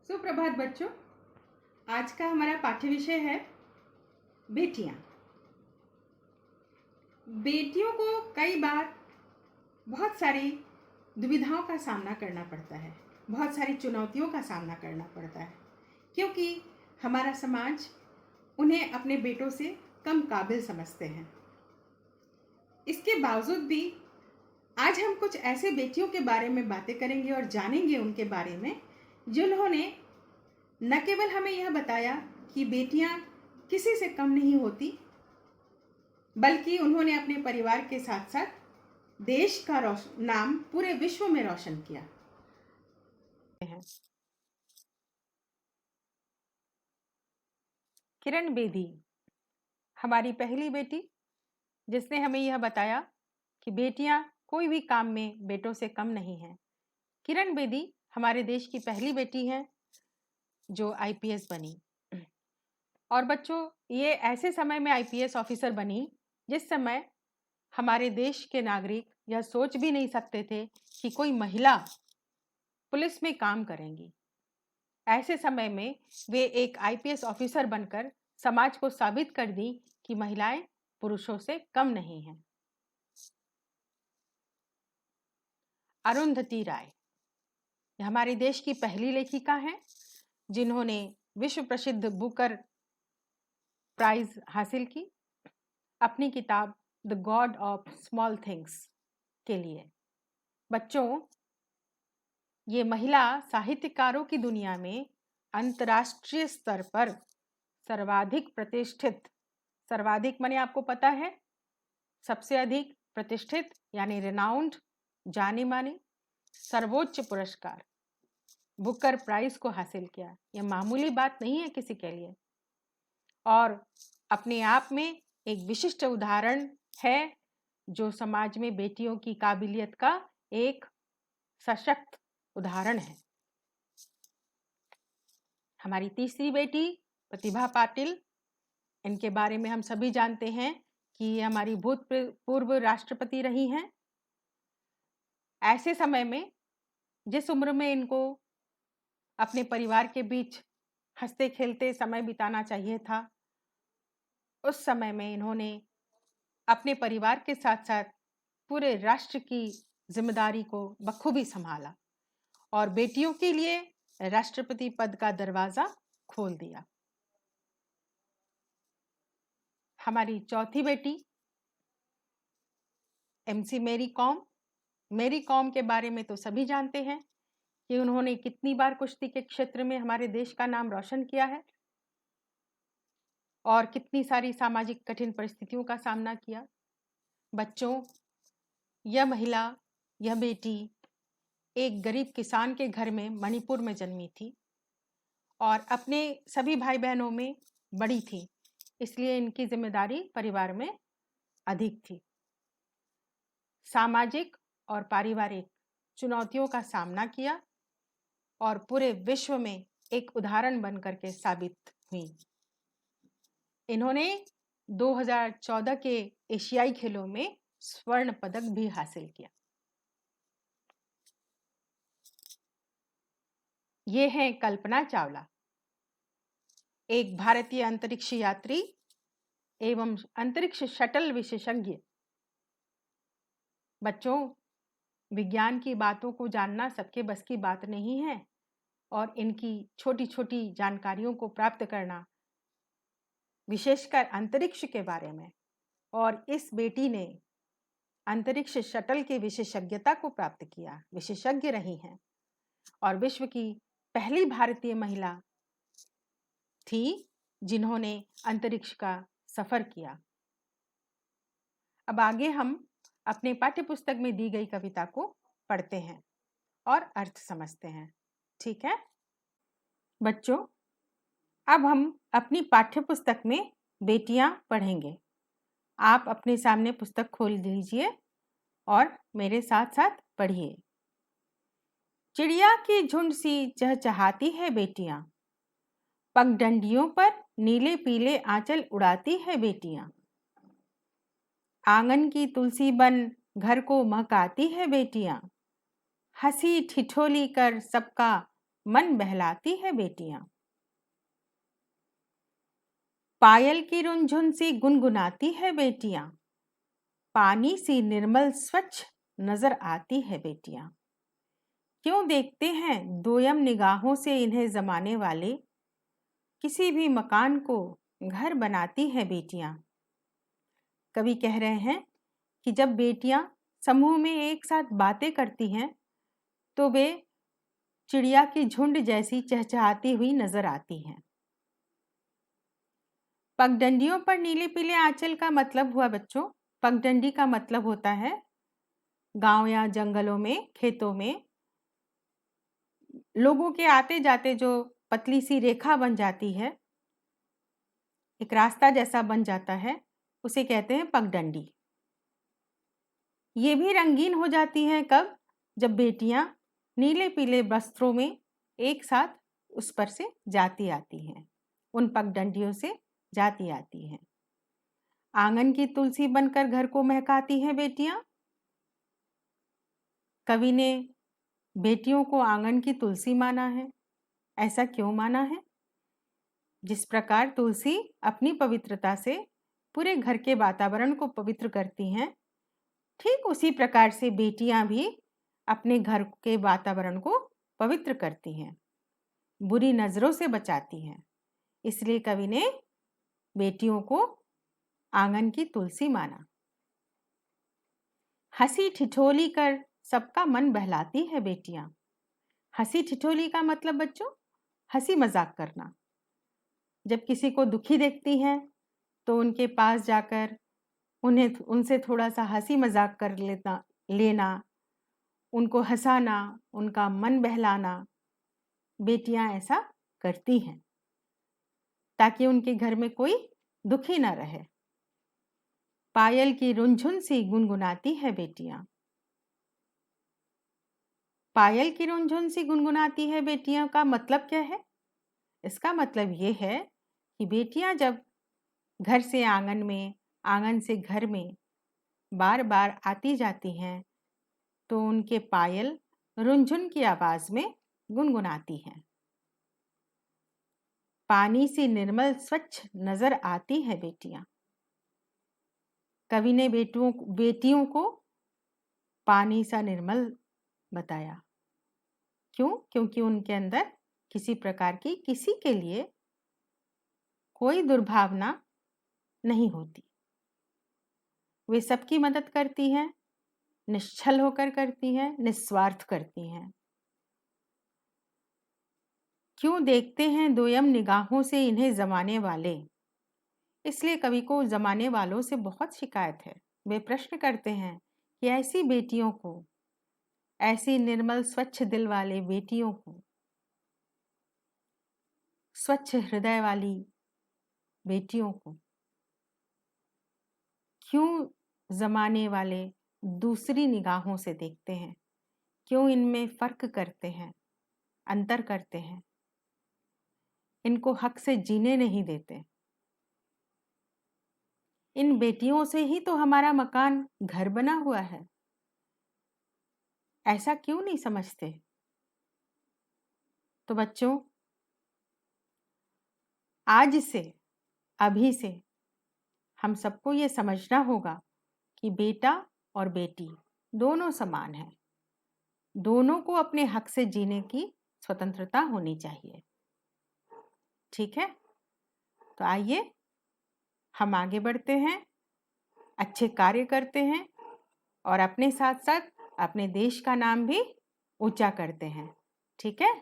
सुप्रभात बच्चों। आज का हमारा पाठ्य विषय है बेटियां। बेटियों को कई बार बहुत सारी दुविधाओं का सामना करना पड़ता है, बहुत सारी चुनौतियों का सामना करना पड़ता है, क्योंकि हमारा समाज उन्हें अपने बेटों से कम काबिल समझते हैं। इसके बावजूद भी आज हम कुछ ऐसे बेटियों के बारे में बातें करेंगे और जानेंगे उनके बारे में, जिन्होंने न केवल हमें यह बताया कि बेटियां किसी से कम नहीं होती, बल्कि उन्होंने अपने परिवार के साथ साथ देश का नाम पूरे विश्व में रोशन किया है। किरण बेदी हमारी पहली बेटी, जिसने हमें यह बताया कि बेटियां कोई भी काम में बेटों से कम नहीं हैं। किरण बेदी हमारे देश की पहली बेटी हैं जो आईपीएस बनी। और बच्चों, ये ऐसे समय में आईपीएस ऑफिसर बनी जिस समय हमारे देश के नागरिक यह सोच भी नहीं सकते थे कि कोई महिला पुलिस में काम करेंगी। ऐसे समय में वे एक आईपीएस ऑफिसर बनकर समाज को साबित कर दी कि महिलाएं पुरुषों से कम नहीं हैं। अरुंधति राय हमारे देश की पहली लेखिका हैं, जिन्होंने विश्व प्रसिद्ध बुकर प्राइज हासिल की अपनी किताब the God of small things के लिए। बच्चों, ये महिला साहित्यकारों की दुनिया में अंतर्राष्ट्रीय स्तर पर सर्वाधिक प्रतिष्ठित, सर्वाधिक माने आपको पता है सबसे अधिक प्रतिष्ठित यानी रिनाउंड, जाने माने सर्वोच्च पुरस्कार बुकर प्राइज को हासिल किया। यह मामूली बात नहीं है किसी के लिए, और अपने आप में एक विशिष्ट उदाहरण है जो समाज में बेटियों की काबिलियत का एक सशक्त उदाहरण है। हमारी तीसरी बेटी प्रतिभा पाटिल, इनके बारे में हम सभी जानते हैं कि ये हमारी भूतपूर्व राष्ट्रपति रही हैं। ऐसे समय में जिस उम्र में इनको अपने परिवार के बीच हंसते खेलते समय बिताना चाहिए था, उस समय में इन्होंने अपने परिवार के साथ साथ पूरे राष्ट्र की जिम्मेदारी को बखूबी संभाला और बेटियों के लिए राष्ट्रपति पद का दरवाजा खोल दिया। हमारी चौथी बेटी एमसी मैरी कॉम के बारे में तो सभी जानते हैं कि उन्होंने कितनी बार कुश्ती के क्षेत्र में हमारे देश का नाम रोशन किया है और कितनी सारी सामाजिक कठिन परिस्थितियों का सामना किया। बच्चों, यह महिला, यह बेटी एक गरीब किसान के घर में मणिपुर में जन्मी थी और अपने सभी भाई बहनों में बड़ी थी, इसलिए इनकी जिम्मेदारी परिवार में अधिक थी। सामाजिक और पारिवारिक चुनौतियों का सामना किया और पूरे विश्व में एक उदाहरण बनकर के साबित हुई। इन्होंने 2014 के एशियाई खेलों में स्वर्ण पदक भी हासिल किया। ये हैं कल्पना चावला, एक भारतीय अंतरिक्ष यात्री एवं अंतरिक्ष शटल विशेषज्ञ। बच्चों, विज्ञान की बातों को जानना सबके बस की बात नहीं है और इनकी छोटी छोटी जानकारियों को प्राप्त करना, विशेषकर अंतरिक्ष के बारे में, और इस बेटी ने अंतरिक्ष शटल की विशेषज्ञता को प्राप्त किया, विशेषज्ञ रही हैं और विश्व की पहली भारतीय महिला थी जिन्होंने अंतरिक्ष का सफर किया। अब आगे हम अपने पाठ्य पुस्तक में दी गई कविता को पढ़ते हैं और अर्थ समझते हैं। ठीक है बच्चों, अब हम अपनी पाठ्य पुस्तक में बेटियां पढ़ेंगे। आप अपने सामने पुस्तक खोल लीजिए और मेरे साथ साथ पढ़िए। चिड़िया की झुंड सी चहचहाती है बेटियां, पगडंडियों पर नीले पीले आंचल उड़ाती है बेटियां। आंगन की तुलसी बन घर को महकाती है बेटियां, हंसी ठिठोली कर सबका मन बहलाती है बेटियां। पायल की रुनझुन सी गुनगुनाती है बेटियां, पानी सी निर्मल स्वच्छ नजर आती है बेटियां। क्यों देखते हैं दोयम निगाहों से इन्हें जमाने वाले, किसी भी मकान को घर बनाती है बेटियां। कवि कह रहे हैं कि जब बेटियां समूह में एक साथ बातें करती हैं तो वे चिड़िया की झुंड जैसी चहचहाती हुई नजर आती हैं। पगडंडियों पर नीले पीले आंचल का मतलब हुआ बच्चों, पगडंडी का मतलब होता है गांव या जंगलों में, खेतों में लोगों के आते जाते जो पतली सी रेखा बन जाती है, एक रास्ता जैसा बन जाता है, उसे कहते हैं पगडंडी। ये भी रंगीन हो जाती है कब? जब बेटियां नीले पीले वस्त्रों में एक साथ उस पर से जाती आती हैं, उन पगडंडियों से जाती आती हैं। आंगन की तुलसी बनकर घर को महकाती हैं बेटियां। कवि ने बेटियों को आंगन की तुलसी माना है। ऐसा क्यों माना है? जिस प्रकार तुलसी अपनी पवित्रता से पूरे घर के वातावरण को पवित्र करती हैं, ठीक उसी प्रकार से बेटियां भी अपने घर के वातावरण को पवित्र करती हैं, बुरी नजरों से बचाती हैं। इसलिए कवि ने बेटियों को आंगन की तुलसी माना। हंसी ठिठोली कर सबका मन बहलाती है बेटियां। हंसी ठिठोली का मतलब बच्चों हंसी मजाक करना। जब किसी को दुखी देखती हैं तो उनके पास जाकर उनसे थोड़ा सा हंसी मजाक कर लेना, उनको हंसाना, उनका मन बहलाना, बेटियां ऐसा करती हैं ताकि उनके घर में कोई दुखी ना रहे। पायल की रुनझुन सी गुनगुनाती है बेटियां। पायल की रुनझुन सी गुनगुनाती है बेटियां का मतलब क्या है? इसका मतलब ये है कि बेटियां जब घर से आंगन में, आंगन से घर में बार बार आती जाती हैं तो उनके पायल रुनझुन की आवाज में गुनगुनाती हैं। पानी सी निर्मल स्वच्छ नजर आती है बेटियां। कवि ने बेटियों को पानी सा निर्मल बताया। क्यों? क्योंकि उनके अंदर किसी प्रकार की किसी के लिए कोई दुर्भावना नहीं होती। वे सबकी मदद करती हैं, निश्छल होकर करती हैं, निस्वार्थ करती हैं। क्यों देखते हैं दोयम निगाहों से इन्हें जमाने वाले? इसलिए कवि को जमाने वालों से बहुत शिकायत है। वे प्रश्न करते हैं कि ऐसी बेटियों को, ऐसी निर्मल स्वच्छ दिल वाले बेटियों को, स्वच्छ हृदय वाली बेटियों को क्यों जमाने वाले दूसरी निगाहों से देखते हैं? क्यों इनमें फर्क करते हैं, अंतर करते हैं, इनको हक से जीने नहीं देते? इन बेटियों से ही तो हमारा मकान घर बना हुआ है। ऐसा क्यों नहीं समझते? तो बच्चों, आज से, अभी से हम सबको ये समझना होगा कि बेटा और बेटी दोनों समान हैं। दोनों को अपने हक से जीने की स्वतंत्रता होनी चाहिए। ठीक है? तो आइए हम आगे बढ़ते हैं, अच्छे कार्य करते हैं और अपने साथ साथ अपने देश का नाम भी ऊंचा करते हैं। ठीक है?